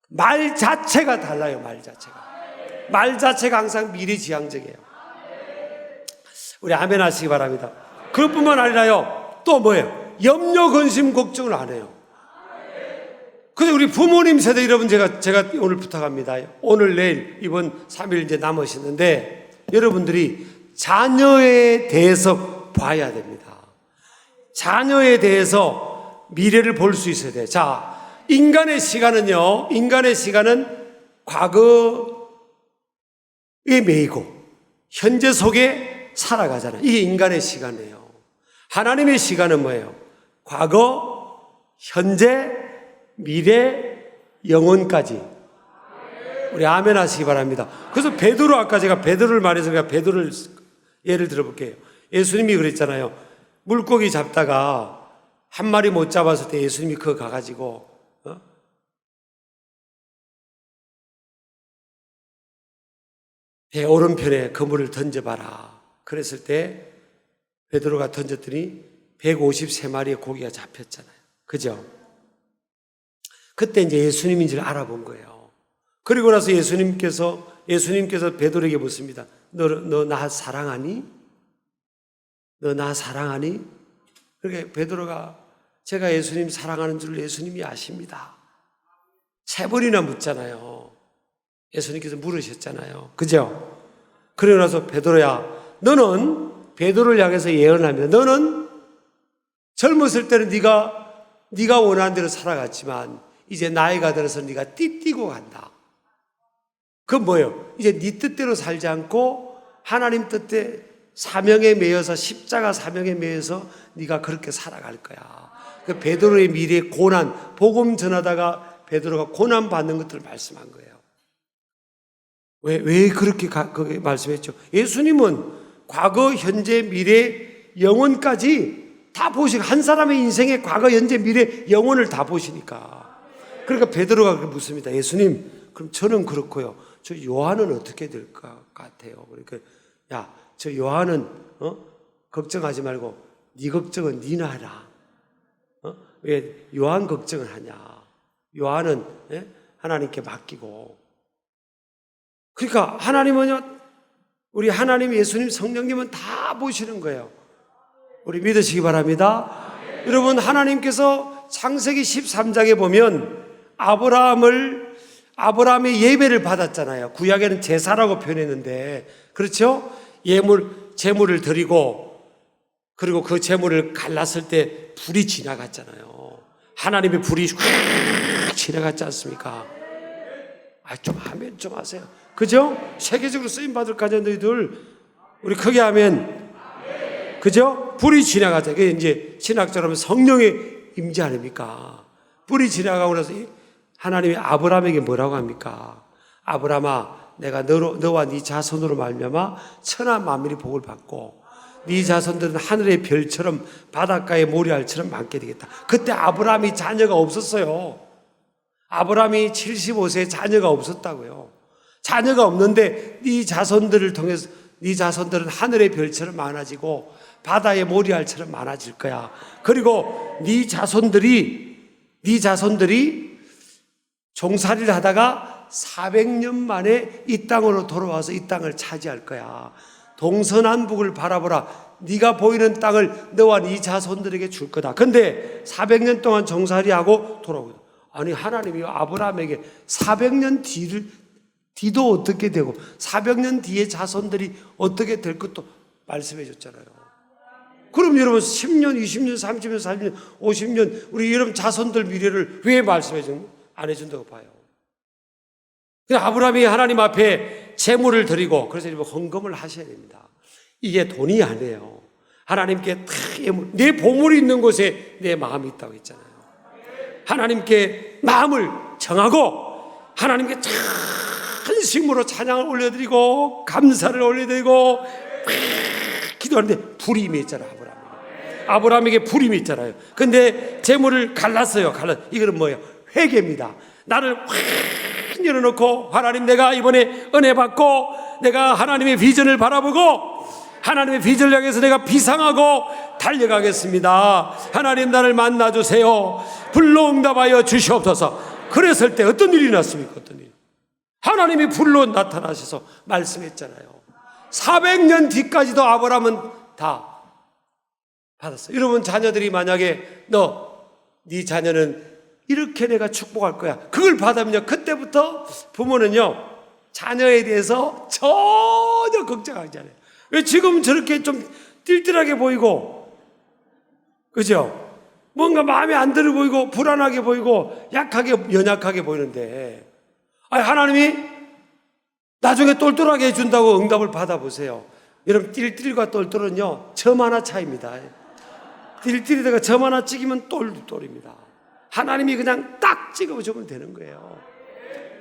말 자체가 달라요. 말 자체가 항상 미래지향적이에요. 우리 아멘 하시기 바랍니다. 그것뿐만 아니라요, 또 뭐예요? 염려, 근심, 걱정을 안 해요. 그래서 우리 부모님 세대 여러분, 제가 오늘 부탁합니다. 오늘, 내일, 이번 3일 이제 남으시는데, 여러분들이 자녀에 대해서 봐야 됩니다. 자녀에 대해서 미래를 볼 수 있어야 돼요. 자, 인간의 시간은 과거에 매이고 현재 속에 살아가잖아요. 이게 인간의 시간이에요. 하나님의 시간은 뭐예요? 과거, 현재, 미래, 영원까지. 우리 아멘 하시기 바랍니다. 그래서 베드로, 아까 제가 베드로를 말해서 베드로를 예를 들어볼게요. 예수님이 그랬잖아요. 물고기 잡다가 한 마리 못 잡았을 때 예수님이 그거 가가지고 배 오른편에 그물을 던져봐라. 그랬을 때 베드로가 던졌더니 153마리의 고기가 잡혔잖아요. 그죠? 그때 이제 예수님인 줄 알아본 거예요. 그리고 나서 예수님께서 베드로에게 묻습니다. 너 나 사랑하니? 너 나 사랑하니? 그러니까 베드로가 제가 예수님 사랑하는 줄 예수님이 아십니다. 3번이나 묻잖아요. 예수님께서 물으셨잖아요. 그죠? 그러고 나서 베드로야, 너는 베드로를 향해서 예언하면 너는 젊었을 때는 네가 원하는 대로 살아갔지만 이제 나이가 들어서 네가 띠띠고 간다. 그건 뭐예요? 이제 네 뜻대로 살지 않고 하나님 뜻대 사명에 매여서, 십자가 사명에 매여서 네가 그렇게 살아갈 거야. 그 베드로의 미래의 고난, 복음 전하다가 베드로가 고난 받는 것들을 말씀한 거예요. 왜 그렇게 말씀했죠? 예수님은 과거, 현재, 미래, 영원까지 다 보시고, 한 사람의 인생의 과거, 현재, 미래, 영원을 다 보시니까. 그러니까 베드로가 묻습니다. 예수님, 그럼 저는 그렇고요. 저 요한은 어떻게 될 것 같아요? 그러니까 야, 저 요한은 걱정하지 말고 네 걱정은 네나 하라. 왜 요한 걱정을 하냐? 요한은 하나님께 맡기고. 그러니까 하나님은요, 우리 하나님, 예수님, 성령님은 다 보시는 거예요. 우리 믿으시기 바랍니다. 여러분, 하나님께서 창세기 13장에 보면 아브라함의 예배를 받았잖아요. 구약에는 제사라고 표현했는데, 그렇죠? 제물을 드리고, 그리고 그 제물을 갈랐을 때 불이 지나갔잖아요. 하나님의 불이 확 지나갔지 않습니까? 좀 하면 좀 하세요. 그죠? 세계적으로 쓰임받을 가자, 너희들. 우리 크게 하면, 그죠? 불이 지나가자. 그게 이제 신학자로 하면 성령의 임재 아닙니까? 불이 지나가고 나서 하나님이 아브라함에게 뭐라고 합니까? 아브라함아, 내가 너와 네 자손으로 말미암아 천하 만민이 복을 받고 네 자손들은 하늘의 별처럼 바닷가의 모래알처럼 많게 되겠다. 그때 아브라함이 자녀가 없었어요. 아브라함이 75세에 자녀가 없었다고요. 자녀가 없는데 네 자손들을 통해서 네 자손들은 하늘의 별처럼 많아지고 바다의 모래알처럼 많아질 거야. 그리고 네 자손들이 종살이를 하다가 400년 만에 이 땅으로 돌아와서 이 땅을 차지할 거야. 동서남북을 바라보라. 네가 보이는 땅을 너와 네 자손들에게 줄 거다. 근데 400년 동안 종살이하고 돌아오거든. 아니, 하나님이 아브라함에게 400년 뒤도 어떻게 되고 400년 뒤에 자손들이 어떻게 될 것도 말씀해 줬잖아요. 그럼 여러분 10년, 20년, 30년, 40년, 50년 우리 여러분 자손들 미래를 왜 안 해준다고 봐요? 그냥 아브라함이 하나님 앞에 제물을 드리고, 그래서 여러분 헌금을 하셔야 됩니다. 이게 돈이 아니에요. 하나님께 내 보물이 있는 곳에 내 마음이 있다고 했잖아요. 하나님께 마음을 정하고 하나님께 전심으로 찬양을 올려드리고 감사를 올려드리고 기도하는데 불이 임했잖아. 아브라함 아브라함에게 부림이 있잖아요. 근데 재물을 갈랐어요. 이거는 뭐예요? 회개입니다. 나를 확 열어놓고, 하나님, 내가 이번에 은혜 받고 내가 하나님의 비전을 바라보고 하나님의 비전을 향해서 내가 비상하고 달려가겠습니다. 하나님, 나를 만나주세요. 불로 응답하여 주시옵소서. 그랬을 때 어떤 일이 났습니까? 어떤 일? 하나님이 불로 나타나셔서 말씀했잖아요. 400년 뒤까지도 아브라함은 다 받았어요. 여러분, 자녀들이 만약에 네 자녀는 이렇게 내가 축복할 거야, 그걸 받으면요, 그때부터 부모는요 자녀에 대해서 전혀 걱정하지 않아요. 왜? 지금은 저렇게 좀 띨띨하게 보이고, 그죠? 뭔가 마음에 안 들어 보이고 불안하게 보이고 연약하게 보이는데, 하나님이 나중에 똘똘하게 해준다고 응답을 받아보세요. 여러분, 띨띨과 똘똘은요 점 하나 차이입니다. 띨띨에다가 점 하나 찍으면 똘똘입니다. 하나님이 그냥 딱 찍어주면 되는 거예요.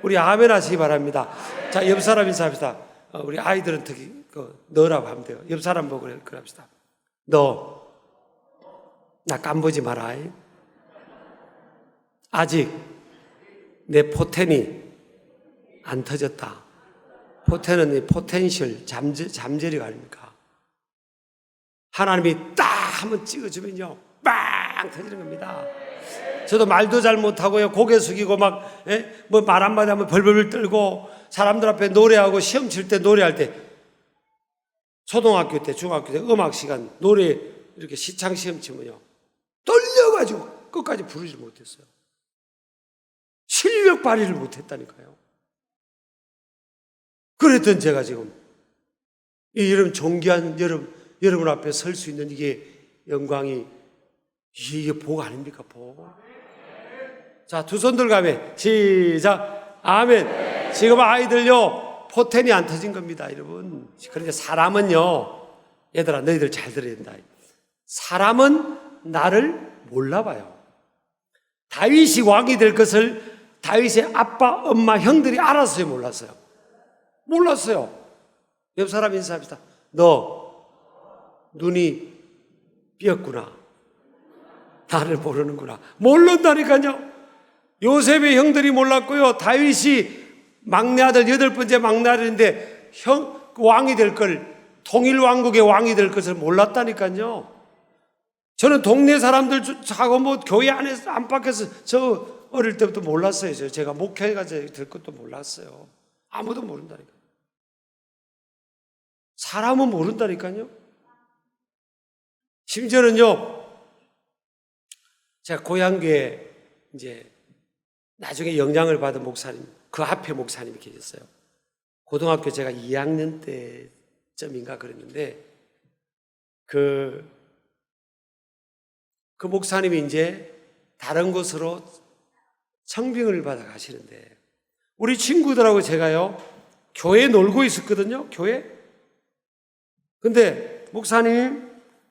우리 아멘 하시기 바랍니다. 자, 옆 사람 인사합시다. 우리 아이들은 특히 너라고 하면 돼요. 옆 사람 보고 그럽시다. 너, 나 깜보지 마라. 아직 내 포텐이 안 터졌다. 포텐은 포텐셜, 잠재력 아닙니까? 하나님이 딱 한번 찍어주면요 빵 터지는 겁니다. 저도 말도 잘 못하고요, 고개 숙이고 막 뭐 말 한마디 하면 벌벌 떨고, 사람들 앞에 노래하고 시험 칠 때 노래할 때, 초등학교 때 중학교 때 음악 시간 노래 이렇게 시창 시험 치면요 떨려가지고 끝까지 부르지 못했어요. 실력 발휘를 못했다니까요. 그랬던 제가 지금 여러분, 존귀한 여러분 앞에 설 수 있는 이게 영광이, 이게 복 아닙니까? 복. 자, 두 손 들고 아멘. 시작. 아멘. 지금 아이들요 포텐이 안 터진 겁니다, 여러분. 그러니까 사람은요, 얘들아 너희들 잘 들어야 된다. 사람은 나를 몰라봐요. 다윗이 왕이 될 것을 다윗의 아빠, 엄마, 형들이 알았어요, 몰랐어요? 몰랐어요. 옆 사람 인사합시다. 너 눈이 삐었구나. 나를 모르는구나. 모른다니까요. 요셉의 형들이 몰랐고요, 다윗이 막내 아들, 8번째 막내 아들인데 왕이 될 걸, 통일왕국의 왕이 될 것을 몰랐다니까요. 저는 동네 사람들하고 뭐 교회 안에서 안팎에서 저 어릴 때부터 몰랐어요. 제가 목회가 될 것도 몰랐어요. 아무도 모른다니까요. 사람은 모른다니까요. 심지어는요, 제가 고향교회 이제 나중에 영향을 받은 목사님, 그 앞에 목사님이 계셨어요. 고등학교 제가 2학년 때쯤인가 그랬는데, 그 목사님이 이제 다른 곳으로 청빙을 받아 가시는데, 우리 친구들하고 제가요 교회에 놀고 있었거든요, 교회. 근데 목사님이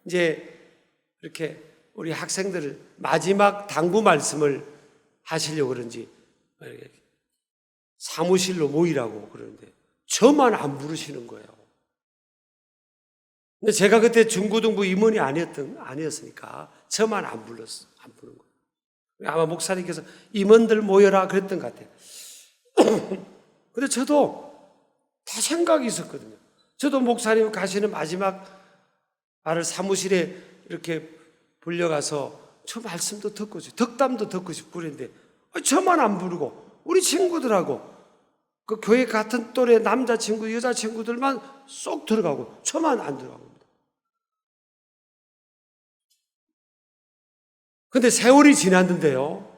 이제 이렇게 우리 학생들을 마지막 당부 말씀을 하시려고 그런지 사무실로 모이라고 그러는데 저만 안 부르시는 거예요. 근데 제가 그때 중고등부 임원이 아니었으니까 저만 안 부른 거예요. 아마 목사님께서 임원들 모여라 그랬던 것 같아요. 근데 저도 다 생각이 있었거든요. 저도 목사님 가시는 마지막 말을 사무실에 이렇게 불려가서 저 말씀도 듣고 싶고 덕담도 듣고 싶고 그랬는데 저만 안 부르고 우리 친구들하고 그 교회 같은 또래 남자친구 여자친구들만 쏙 들어가고 저만 안 들어가고. 근데 세월이 지났는데요,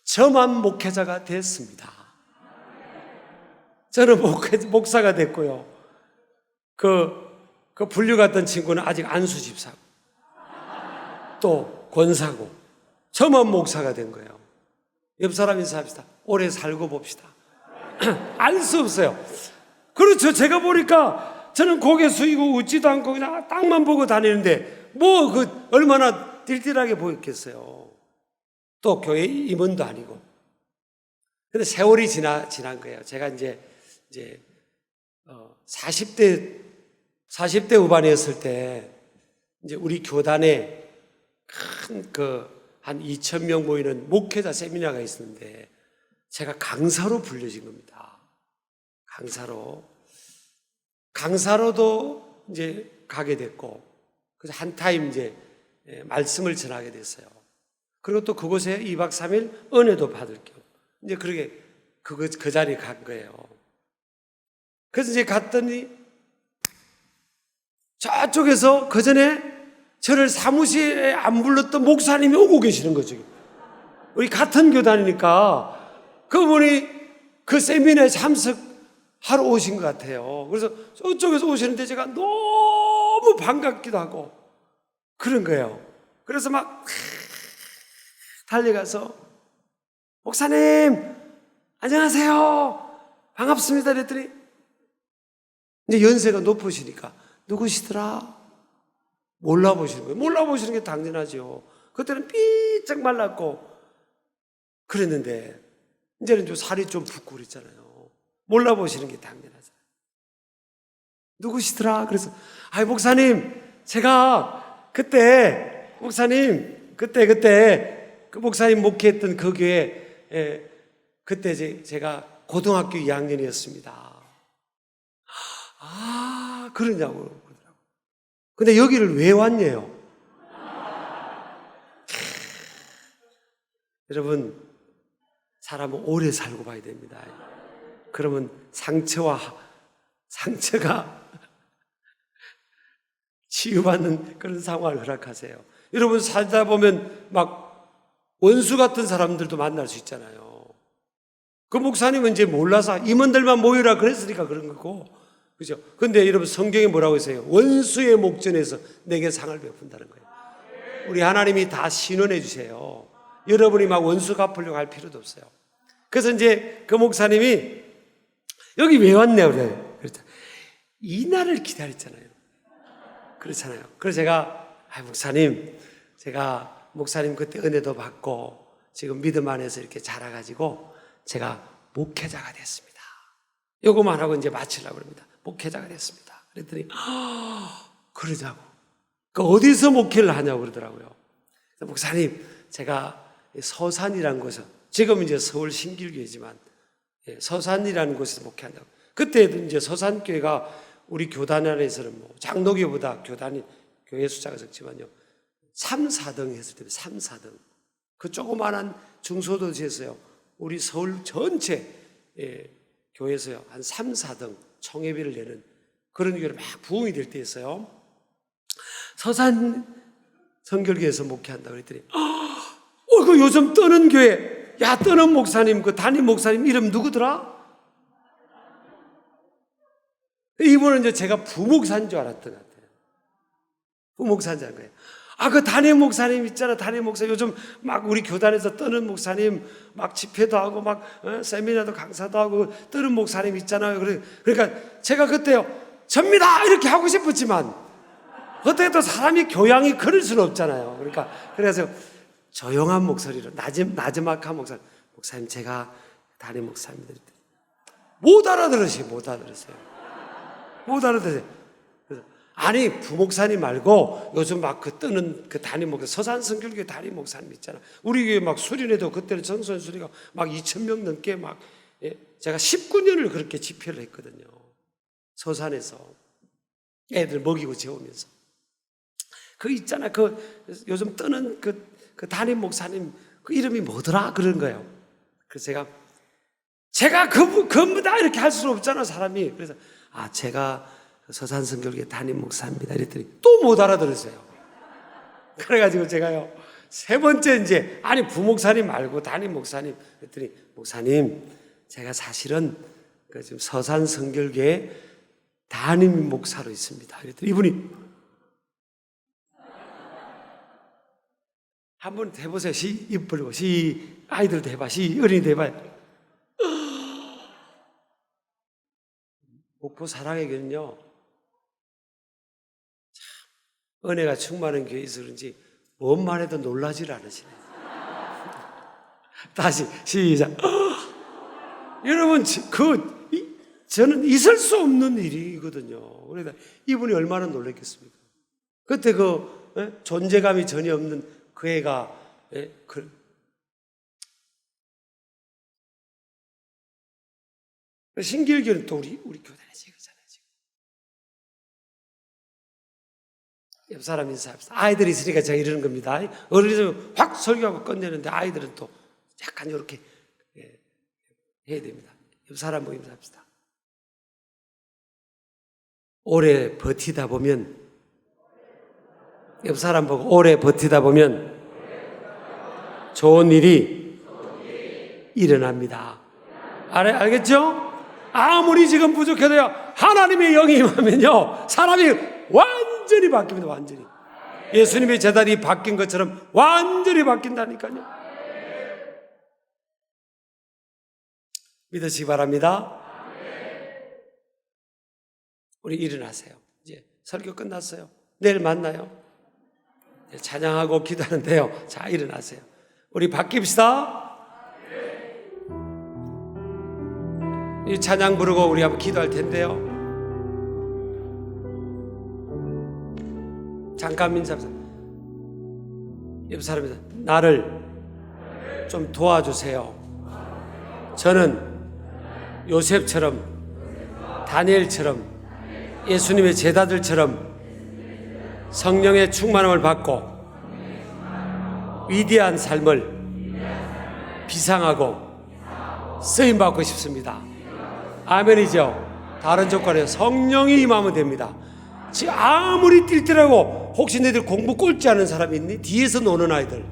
저만 목회자가 됐습니다. 저는 목사가 됐고요, 그 불려갔던 친구는 아직 안수 집사고 또 권사고, 저만 목사가 된 거예요. 옆 사람 인사합시다. 오래 살고 봅시다. 알 수 없어요. 그렇죠. 제가 보니까 저는 고개 숙이고 웃지도 않고 그냥 땅만 보고 다니는데 뭐 얼마나 띨띨하게 보였겠어요. 또 교회 임원도 아니고. 근데 세월이 지난 거예요. 제가 이제 40대 후반이었을 때 이제 우리 교단에 큰 한 2,000명 모이는 목회자 세미나가 있었는데 제가 강사로 불려진 겁니다. 강사로도 이제 가게 됐고, 그래서 한 타임 이제 말씀을 전하게 됐어요. 그리고 또 그곳에 2박 3일 은혜도 받을 겸 이제 그렇게 그 자리에 간 거예요. 그래서 이제 갔더니 저쪽에서 그 전에 저를 사무실에 안 불렀던 목사님이 오고 계시는 거죠. 우리 같은 교단이니까 그분이 그 세미나에 참석하러 오신 것 같아요. 그래서 저쪽에서 오시는데 제가 너무 반갑기도 하고 그런 거예요. 그래서 막 달려가서 목사님 안녕하세요 반갑습니다 그랬더니 이제 연세가 높으시니까 누구시더라? 몰라보시는 거예요. 몰라보시는 게 당연하죠. 그때는 삐쩍 말랐고 그랬는데 이제는 좀 살이 좀 붓고 그랬잖아요. 몰라보시는 게 당연하잖아요. 누구시더라? 그래서 목사님 제가 그때 목사님 그때 그 목사님 목회했던 그 교회 그때 제가 고등학교 2학년이었습니다. 그러냐고 그러더라고요. 근데 여기를 왜 왔냐요? 여러분, 사람은 오래 살고 봐야 됩니다. 그러면 상처가 치유받는 그런 상황을 허락하세요. 여러분, 살다 보면 막 원수 같은 사람들도 만날 수 있잖아요. 그 목사님은 이제 몰라서 임원들만 모이라 그랬으니까 그런 거고, 그죠? 근데 여러분, 성경에 뭐라고 했어요? 원수의 목전에서 내게 상을 베푼다는 거예요. 우리 하나님이 다 신원해 주세요. 여러분이 막 원수 갚으려고 할 필요도 없어요. 그래서 이제 그 목사님이 여기 왜 왔냐 그래요. 그랬더니 이 날을 기다렸잖아요. 그렇잖아요. 그래서 제가 목사님, 제가 목사님 그때 은혜도 받고 지금 믿음 안에서 이렇게 자라가지고 제가 목회자가 됐습니다. 요거만 하고 이제 마치려고 합니다. 목회자가 됐습니다. 그랬더니 그러자고. 그 어디서 목회를 하냐고 그러더라고요. 목사님, 제가 서산이라는 곳에서 지금 이제 서울 신길교회지만 서산이라는 곳에서 목회한다고. 그때도 이제 서산교회가 우리 교단 안에서는 뭐 장로교보다 교회 숫자가 적지만요 3, 4등 했을 때 3, 4등 그 조그마한 중소도시에서요 우리 서울 전체 교회에서요 한 3, 4등 총회비를 내는 그런 교회를 막 부흥이 될 때였어요. 서산 성결교회에서 목회한다고 그랬더니 그 요즘 떠는 교회, 야 떠는 목사님, 그 담임 목사님 이름 누구더라? 이분은 이제 제가 부목사인 줄 알았던 것 같아요. 부목사인 줄 알 거예요. 그 담임 목사님 있잖아. 담임 목사님 요즘 막 우리 교단에서 떠는 목사님 막 집회도 하고 막 세미나도 강사도 하고 떠는 목사님 있잖아요. 그러니까 제가 그때요 접니다 이렇게 하고 싶었지만 그때 또 사람이 교양이 그럴 수는 없잖아요. 그래서 조용한 목소리로 나지막한 목사님 제가 담임 목사입니다. 못 알아들으세요. 아니 부목사님 말고 요즘 막 그 뜨는 그 담임 목사 서산성결교회 담임 목사님 있잖아. 우리 교회 막 수련회도 그때는 청소년 수련회가 막 2,000명 넘게 막 제가 19년을 그렇게 집회를 했거든요. 서산에서 애들 먹이고 재우면서 그 있잖아 그 요즘 뜨는 그 담임 목사님 그 이름이 뭐더라 그런 거예요. 그래서 제가 그분다 이렇게 할 수는 없잖아 사람이. 그래서 제가 서산성결교회 담임 목사입니다 이랬더니 또 못 알아들었어요. 그래가지고 제가요 세 번째 이제 부목사님 말고 담임 목사님 그랬더니 목사님 제가 사실은 그 지금 서산성결교회 담임 목사로 있습니다. 그랬더니 이분이 한번 해보세요. 입 벌리고 아이들도 해봐. 어린이도 해봐요. 목포 사랑의 교회는요 참 은혜가 충만한 교회에서 그런지 뭔 말해도 놀라질 않으시네요. 다시 시작. 여러분 저는 있을 수 없는 일이거든요. 그러다 이분이 얼마나 놀랐겠습니까? 그때 존재감이 전혀 없는 그 애가 신길교는 또 우리 교단에서 이거잖아요. 지금. 옆 사람 인사합시다. 아이들이 있으니까 제가 이러는 겁니다. 어른이면 확 설교하고 끝내는데 아이들은 또 약간 이렇게 해야 됩니다. 옆 사람 보고 인사합시다. 오래 버티다 보면, 옆 사람 보고 오래 버티다 보면 좋은 일이 일어납니다. 알겠죠? 아무리 지금 부족해도요, 하나님의 영이 임하면요, 사람이 완전히 바뀝니다. 완전히. 예수님의 제단이 바뀐 것처럼 완전히 바뀐다니까요. 믿으시기 바랍니다. 우리 일어나세요. 이제 설교 끝났어요. 내일 만나요. 찬양하고 기도하는데요. 자, 일어나세요. 우리 바뀝시다. 이 찬양 부르고 우리 한번 기도할 텐데요. 잠깐 인사합시다. 옆 사람이 나를 좀 도와주세요. 저는 요셉처럼, 다니엘처럼, 예수님의 제자들처럼 성령의 충만함을 받고 위대한 삶을 비상하고 쓰임받고 싶습니다. 아멘이죠? 다른 조건에 성령이 임하면 됩니다. 지금 아무리 뛸때라고 혹시 너희들 공부 꼴찌 하는 사람이 있니? 뒤에서 노는 아이들.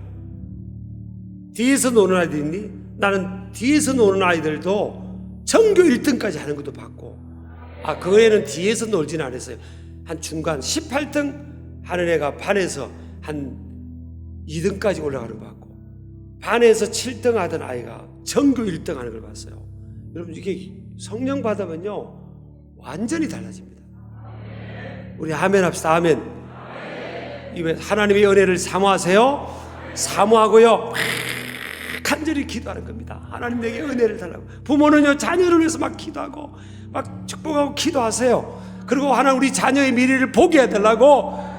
뒤에서 노는 아이들 있니? 나는 뒤에서 노는 아이들도 전교 1등까지 하는 것도 봤고, 그 애는 뒤에서 놀진 않았어요. 한 중간 18등 하는 애가 반에서 한 2등까지 올라가는 거 봤고, 반에서 7등 하던 아이가 전교 1등 하는 걸 봤어요. 여러분, 이게 성령 받으면요 완전히 달라집니다. 우리 아멘 합시다. 아멘. 이번 하나님의 은혜를 사모하세요. 사모하고요 간절히 기도하는 겁니다. 하나님 내게 은혜를 달라고. 부모는요 자녀를 위해서 막 기도하고 막 축복하고 기도하세요. 그리고 하나님 우리 자녀의 미래를 보게 해달라고.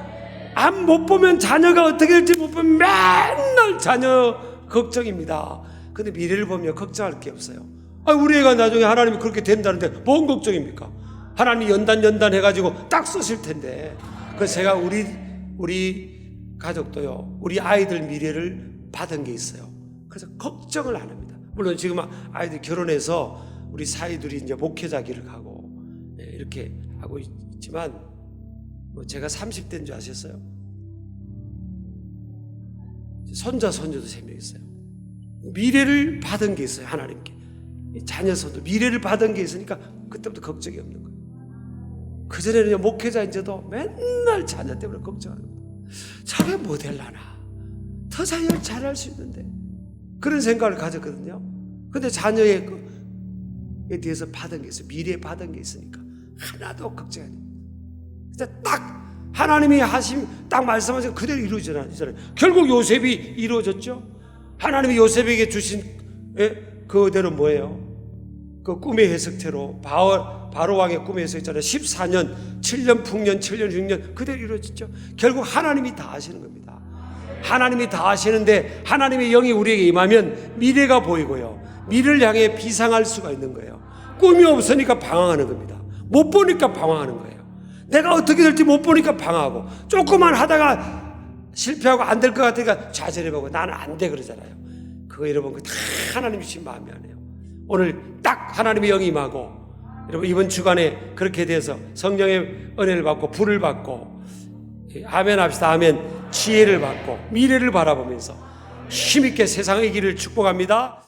안 못 보면 자녀가 어떻게 될지 못 보면 맨날 자녀 걱정입니다. 근데 미래를 보면 걱정할 게 없어요. 우리 애가 나중에 하나님이 그렇게 된다는데 뭔 걱정입니까? 하나님이 연단 해가지고 딱 쓰실 텐데. 그래서 제가 우리 가족도요, 우리 아이들 미래를 받은 게 있어요. 그래서 걱정을 안 합니다. 물론 지금 아이들 결혼해서 우리 사이들이 이제 목회자 길을 가고 이렇게 하고 있지만, 제가 30대인 줄 아셨어요? 손자 손녀도 3명 있어요. 미래를 받은 게 있어요. 하나님께 자녀 손도 미래를 받은 게 있으니까 그때부터 걱정이 없는 거예요. 그전에는 목회자인데도 맨날 자녀 때문에 걱정하는 거예요. 저게 뭐 될라나, 더 잘할 수 있는데, 그런 생각을 가졌거든요. 근데 자녀에 대해서 받은 게 있어요. 미래에 받은 게 있으니까 하나도 걱정이 안 돼요. 진짜 딱 하나님이 딱 말씀하신 그대로 이루어지잖아요. 결국 요셉이 이루어졌죠. 하나님이 요셉에게 주신 그대로 뭐예요? 그 꿈의 해석대로 바로 왕의 꿈의 해석이잖아요. 14년, 7년 풍년, 7년 6년 그대로 이루어졌죠. 결국 하나님이 다 하시는 겁니다. 하나님이 다 하시는데 하나님의 영이 우리에게 임하면 미래가 보이고요, 미래를 향해 비상할 수가 있는 거예요. 꿈이 없으니까 방황하는 겁니다. 못 보니까 방황하는 거예요. 내가 어떻게 될지 못 보니까 방황하고, 조금만 하다가 실패하고 안 될 것 같으니까 좌절해보고 나는 안 돼 그러잖아요. 그거 여러분 다 하나님이 주신 마음이 아니에요. 오늘 딱 하나님의 영이 임하고, 여러분 이번 주간에 그렇게 돼서 성령의 은혜를 받고 불을 받고, 아멘 합시다. 아멘. 지혜를 받고 미래를 바라보면서 힘있게 세상의 길을 축복합니다.